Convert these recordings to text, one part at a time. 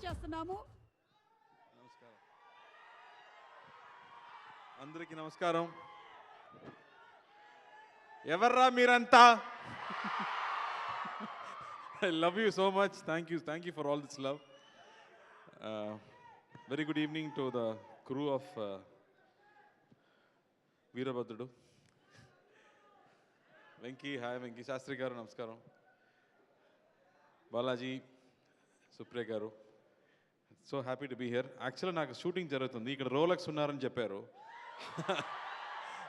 చేస్తున్నాము. అందరికీ నమస్కారం. ఎవర్రా మీరంతా? I love you so much. Thank you for all this love. Very good evening to the crew of Veerabhadrudu. Venki, hi Venki, Shastri garu, namaskaram. Balaji, Supriya garu. So happy to be here. Actually, నాకు shooting జరుగుతుంది. ఇక్కడ Rolex ఉన్నారని చెప్పారు.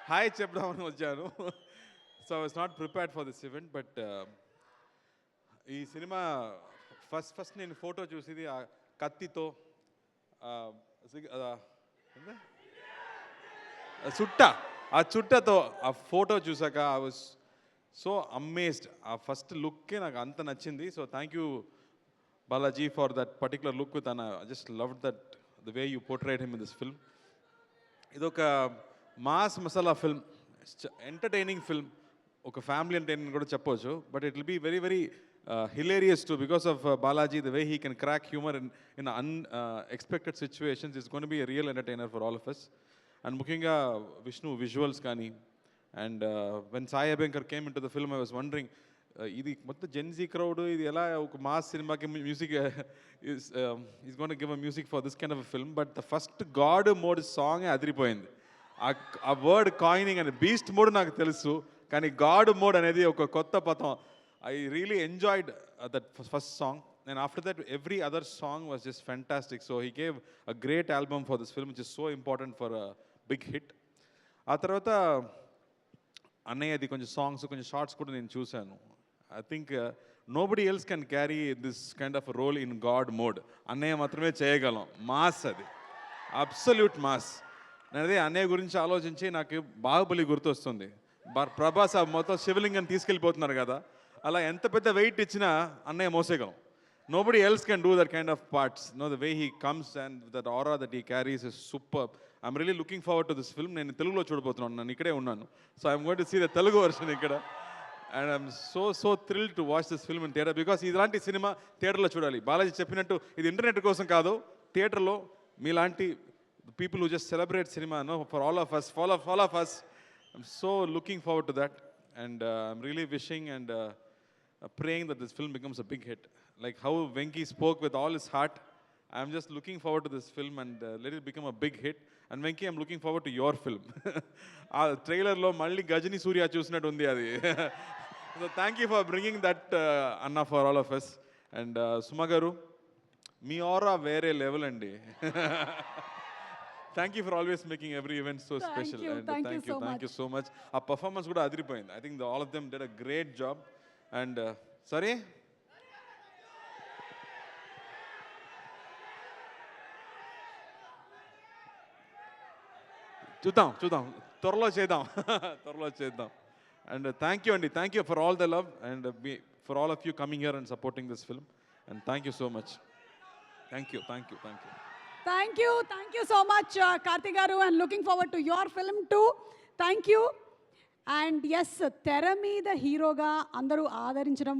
Hi చెప్దామని వచ్చాను. So I was not prepared for this event. But ఈ cinema first నేను photo చూసింది ఆ కత్తితో చుట్టతో ఆ ఫోటో చూసాక ఐ వాస్ సో అమేజ్డ్. ఆ ఫస్ట్ లుక్కే నాకు అంత నచ్చింది. So thank you Balaji for that particular look with Anna. I just loved that, the way you portrayed him in this film. ఇదొక mass masala film, entertaining film, ఒక family entertaining కూడా చెప్పవచ్చు. But it will be very very hilarious too because of Balaji, the way he can crack humor in unexpected situations. It's going to be a real entertainer for all of us. And ముఖ్యంగా Vishnu visuals కానీ, and when Sai Abhiyankar came into the film, I was wondering, ఇది మొత్తం Gen Z crowd, ఇది ఎలా ఒక mass సినిమాకి music is gonna give a music for this kind of film. But the first god mode song అదిరిపోయింది. ఆ word coining and beast mode నాకు తెలుసు, కానీ గాడ్ మోడ్ అనేది ఒక కొత్త పదం. I really enjoyed that first song. And after that every other song was just fantastic. So he gave a great album for this film which is so important for a big hit. ఆ తర్వాత అన్నయ్యది కొంచెం songs, కొంచెం shorts కూడా నేను చూశాను. I think nobody else can carry this kind of a role in God mode. అన్నయ్య మాత్రమే చేయగలం. మాస్, అది అబ్సల్యూట్ మాస్. నేను అదే అన్నయ్య గురించి ఆలోచించి నాకు బాహుబలి గుర్తొస్తుంది. ప్రభాస్ మొత్తం శివలింగం తీసుకెళ్ళిపోతున్నారు కదా, అలా ఎంత పెద్ద వెయిట్ ఇచ్చినా అన్నయ్య మోసేయగలం. Nobody else can do that kind of parts. The way he comes and that aura that he carries is superb. I'm really looking forward to this film. నేను తెలుగులో చూడబోతున్నాను, నేను ఇక్కడే ఉన్నాను. So I'm going to see the Telugu version ఇక్కడ. And I'm so thrilled to watch this film in theatre because ఇలాంటి cinema థియేటర్లో చూడాలి. బాలాజీ చెప్పినట్టు ఇది ఇంటర్నెట్ కోసం కాదు, థియేటర్లో మీలాంటి people who just celebrate cinema, for all of us. I'm so looking forward to that, and I'm really wishing and praying that this film becomes a big hit. Like how Venki spoke with all his heart, I'm just looking forward to this film and let it become a big hit. And Venki, I'm looking forward to your film. ఆ ట్రైలర్లో మళ్ళీ గజని సూర్య చూసినట్టు ఉంది అది. So thank you for bringing that Anna for all of us. And Suma garu, me aura వేరే level అండి. Thank you for always making every event so special. And thank you so much. ఆ performance కూడా అదిరిపోయింది. I think all of them did a great job. And sorry, చూద్దాం త్వరలో చేద్దాం. And thank you for all the love and for all of you coming here and supporting this film. And thank you so much. Thank you so much, Karthi garu, and looking forward to your film too. Thank you. And yes, తెర మీద హీరోగా అందరూ ఆరాధించడం